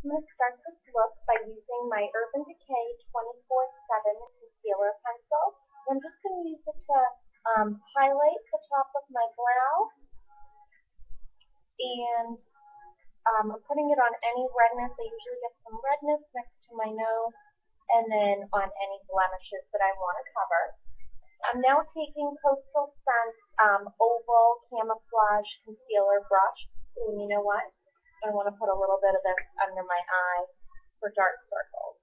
I'm going to start this look by using my Urban Decay 24/7 Concealer Pencil. I'm just going to use it to highlight the top of my brow, and I'm putting it on any redness. I usually get some redness next to my nose, and then on any blemishes that I want to cover. I'm now taking Coastal Scent's Oval Camouflage Concealer Brush. Ooh, and you know what? I want to put a little bit of this under my eye for dark circles.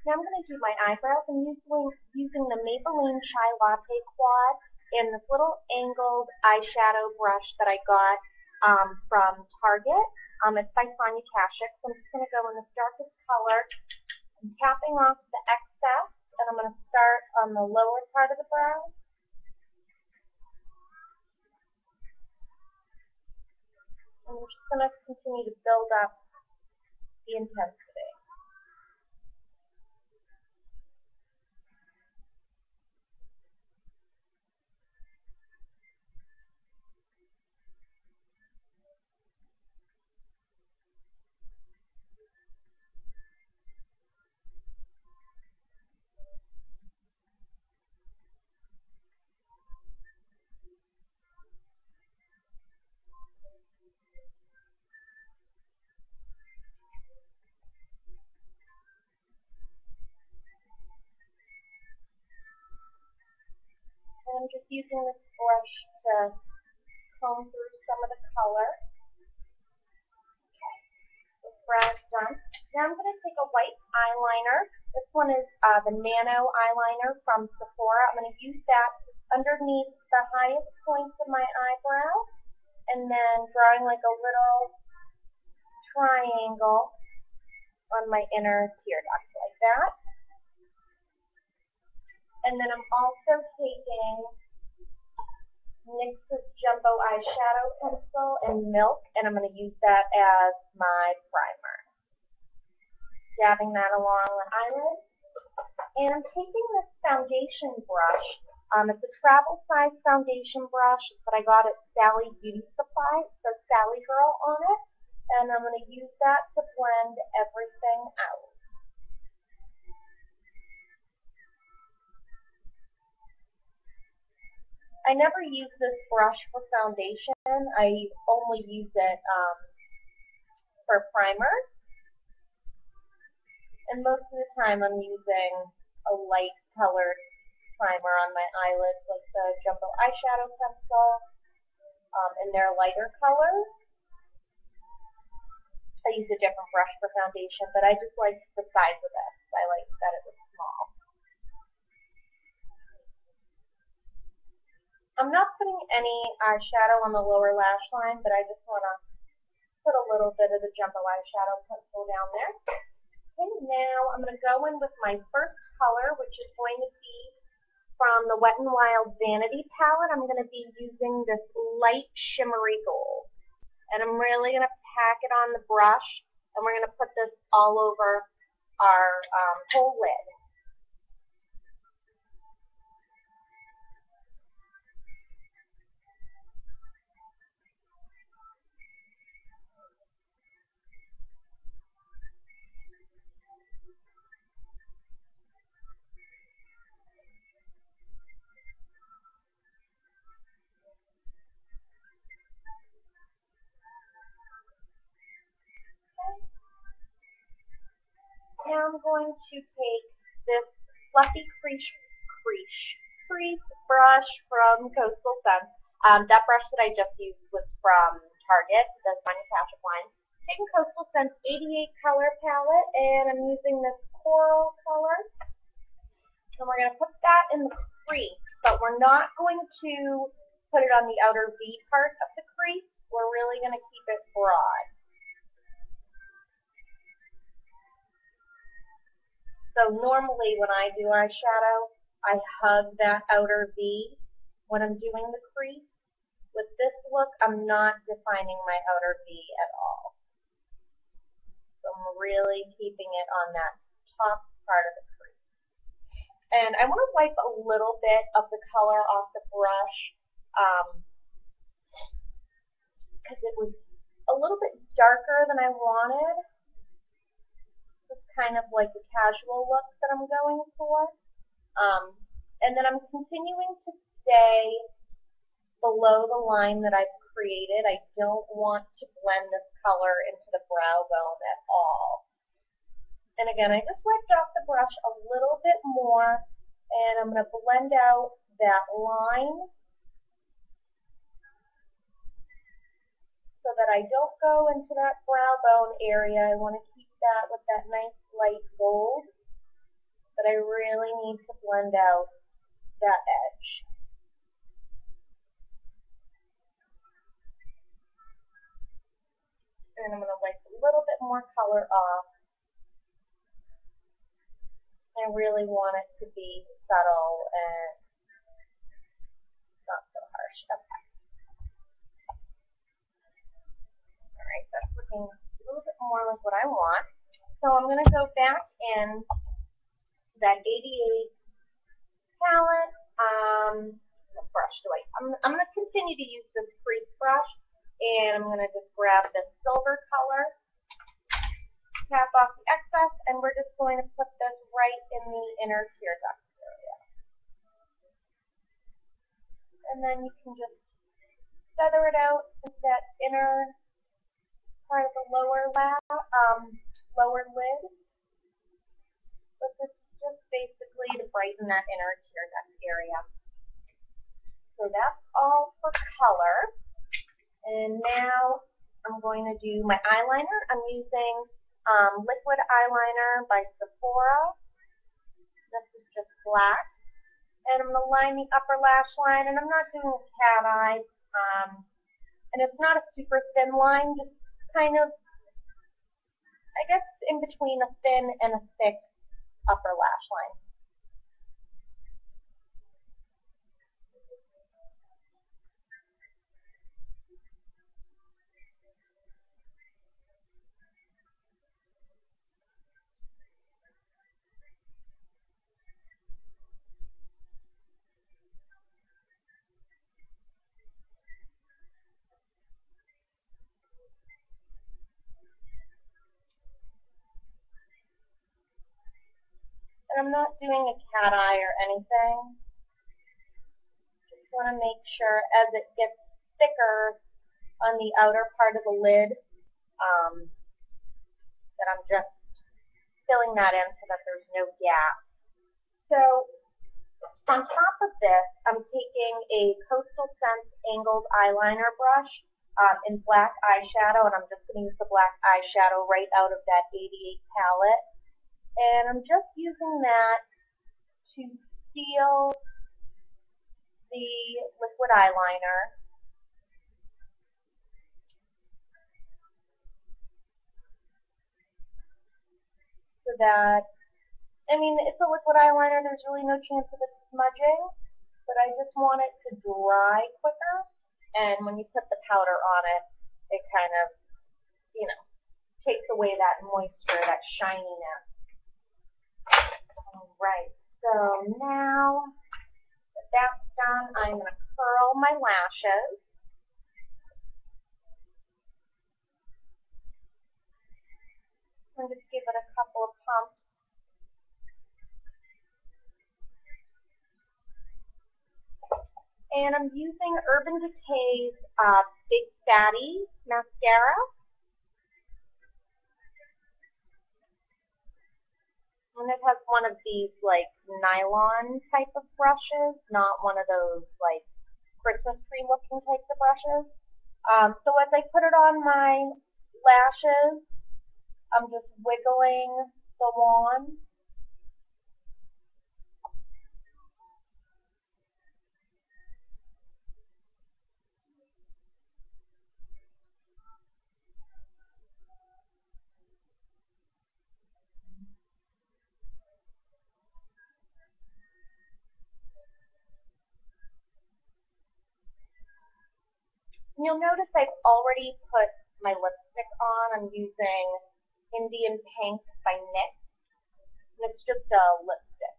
Now I'm going to do my eyebrows. I'm using the Maybelline Chai Latte Quad in this little angled eyeshadow brush that I got from Target. It's by Sonia Kashuk. So I'm just going to go in this darkest color. I'm tapping off the excess, and I'm going to start on the lower part of the brow. And I'm just going to continue to build up the intensity. I'm just using this brush to comb through some of the color. Okay, this brow's done. Now I'm going to take a white eyeliner. This one is the Nano eyeliner from Sephora. I'm going to use that underneath the highest points of my eyebrow, and then drawing like a little triangle on my inner tear duct like that. And then I'm also taking NYX's Jumbo Eyeshadow Pencil in Milk, and I'm going to use that as my primer. Dabbing that along the eyelid. And I'm taking this foundation brush. It's a travel size foundation brush that I got at Sally Beauty Supply. It says Sally Girl on it. And I'm going to use that to blend everything out. I never use this brush for foundation. I only use it for primer. And most of the time I'm using a light colored primer on my eyelids, like the Jumbo Eyeshadow Pencil, in their lighter colors. I use a different brush for foundation, but I just like the size of this. I like that it was small. I'm not putting any eyeshadow on the lower lash line, but I just want to put a little bit of the Jumbo Eyeshadow Pencil down there. Okay, now I'm going to go in with my first color, which is going to be from the Wet Wild Vanity Palette. I'm going to be using this light shimmery gold. And I'm really going to pack it on the brush, and we're going to put this all over our whole lid. Now I'm going to take this fluffy crease brush from Coastal Scent. That brush that I just used was from Target, the Sonia Kashuk line. Taking Coastal Scents 88 color palette, and I'm using this coral color. And we're going to put that in the crease, but we're not going to put it on the outer V part of the crease. We're really going to keep it broad. So normally when I do eyeshadow, I hug that outer V when I'm doing the crease. With this look, I'm not defining my outer V at all. So I'm really keeping it on that top part of the crease. And I want to wipe a little bit of the color off the brush because it was a little bit darker than I wanted. It's kind of like the casual look that I'm going for. And then I'm continuing to stay below the line that I've created. I don't want to blend this color into the brow bone at all. And again, I just wiped off the brush a little bit more, and I'm going to blend out that line so that I don't go into that brow bone area. I want to keep that with that nice light gold, but I really need to blend out that edge. And I'm going to wipe a little bit more color off. I really want it to be subtle and not so harsh. Okay. Alright, that's looking a little bit more like what I want. So I'm going to go back in to that 88 palette. What brush do I'm going to continue to use this crease brush, and I'm going to just grab this silver color, tap off the excess, and we're just going to put this right in the inner tear duct area. And then you can just feather it out into that inner part of the lower lid. But this is just basically to brighten that inner tear duct area. So that's all for color. And now I'm going to do my eyeliner. I'm using liquid eyeliner by Sephora. This is just black. And I'm going to line the upper lash line. And I'm not doing a cat eye. And it's not a super thin line, just kind of, I guess, in between a thin and a thick upper lash line. And I'm not doing a cat eye or anything. Just want to make sure as it gets thicker on the outer part of the lid that I'm just filling that in so that there's no gap. So on top of this, I'm taking a Coastal Scents angled eyeliner brush in black eyeshadow, and I'm just going to use the black eyeshadow right out of that 88 palette. And I'm just using that to seal the liquid eyeliner. So that, I mean, it's a liquid eyeliner, there's really no chance of it smudging, but I just want it to dry quicker. And when you put the powder on it, it kind of, you know, takes away that moisture, that shininess. Alright, so now that that's done, I'm going to curl my lashes. And just give it a couple of pumps. And I'm using Urban Decay's Big Fatty mascara. And it has one of these like nylon type of brushes, not one of those like Christmas tree looking types of brushes. So as I put it on my lashes, I'm just wiggling the wand. You'll notice I've already put my lipstick on. I'm using Indian Pink by NYX. And it's just a lipstick.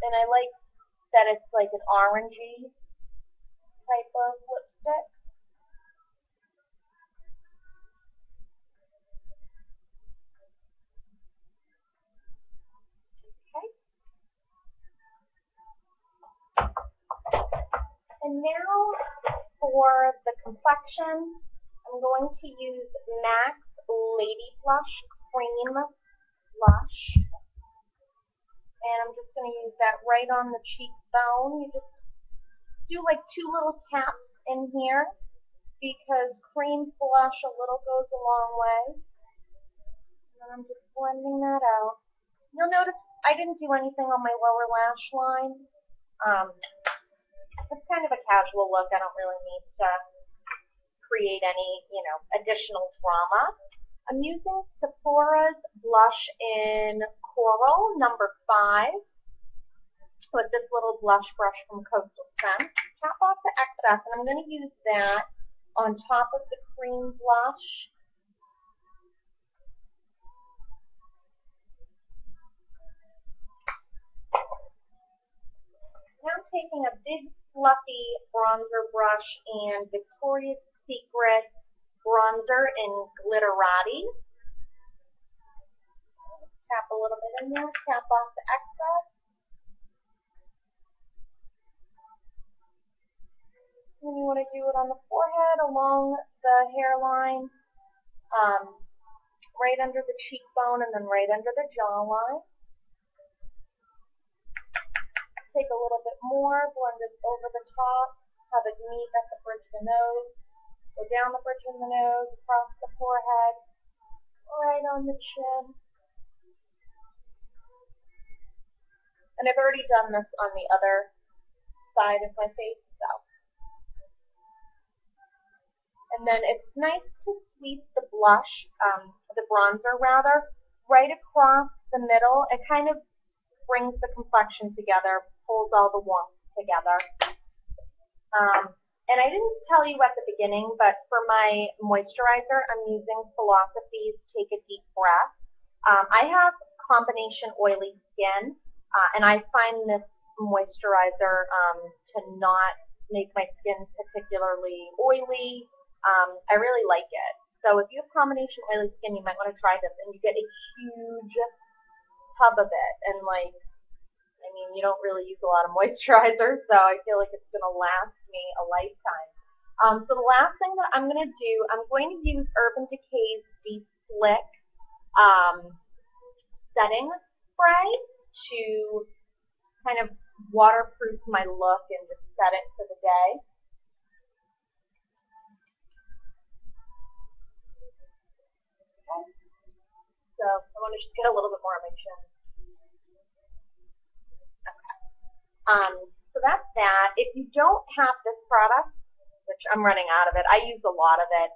And I like that it's like an orangey type of lipstick. Okay. And now for the complexion, I'm going to use MAC Lady Blush Cream Blush. And I'm just going to use that right on the cheekbone. You just do like 2 little taps in here because cream blush a little goes a long way. And I'm just blending that out. You'll notice I didn't do anything on my lower lash line. It's kind of a casual look. I don't really need to create any, additional drama. I'm using Sephora's blush in Coral number 5 with this little blush brush from Coastal Scents. Tap off the excess, and I'm going to use that on top of the cream blush. Now I'm taking a big fluffy bronzer brush and Victoria's Secret bronzer in Glitterati. Tap a little bit in there, tap off the excess. And you want to do it on the forehead, along the hairline, right under the cheekbone, and then right under the jawline. Take a little bit more, blend it over the top, have it meet at the bridge of the nose, go down the bridge of the nose, across the forehead, right on the chin. And I've already done this on the other side of my face, so. And then it's nice to sweep the blush, the bronzer rather, right across the middle. It kind of brings the complexion together, pulls all the warmth together. And I didn't tell you at the beginning, but for my moisturizer, I'm using Philosophy's Take a Deep Breath. I have combination oily skin, and I find this moisturizer to not make my skin particularly oily. I really like it. So if you have combination oily skin, you might want to try this, and you get a huge tub of it, and you don't really use a lot of moisturizer, so I feel like it's going to last me a lifetime. So the last thing that I'm going to do, I'm going to use Urban Decay's DeSlick setting spray to kind of waterproof my look and just set it for the day. Okay. So I want to just get a little bit more on my chin. So that's that. If you don't have this product, which I'm running out of it, I use a lot of it.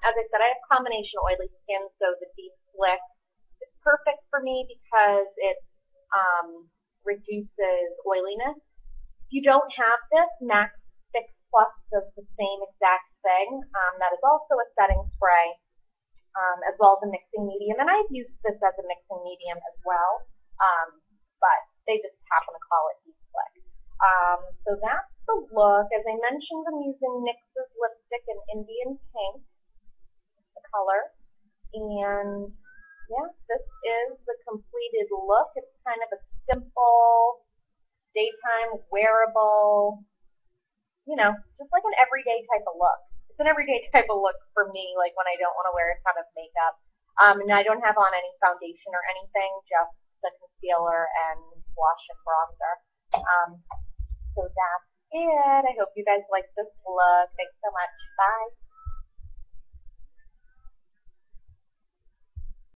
As I said, I have combination oily skin, so the DeSlick is perfect for me because it reduces oiliness. If you don't have this, MAC Fix Plus does the same exact thing. That is also a setting spray, as well as a mixing medium, and I've used this as a mixing medium as well, but they just happen to call it DeSlick. So that's the look. As I mentioned, I'm using NYX's lipstick in Indian Pink, the color, and yeah, this is the completed look. It's kind of a simple, daytime, wearable, just like an everyday type of look. It's an everyday type of look for me, like when I don't want to wear a ton of makeup. And I don't have on any foundation or anything, just the concealer and blush and bronzer. So that's it. I hope you guys like this look. Thanks so much. Bye.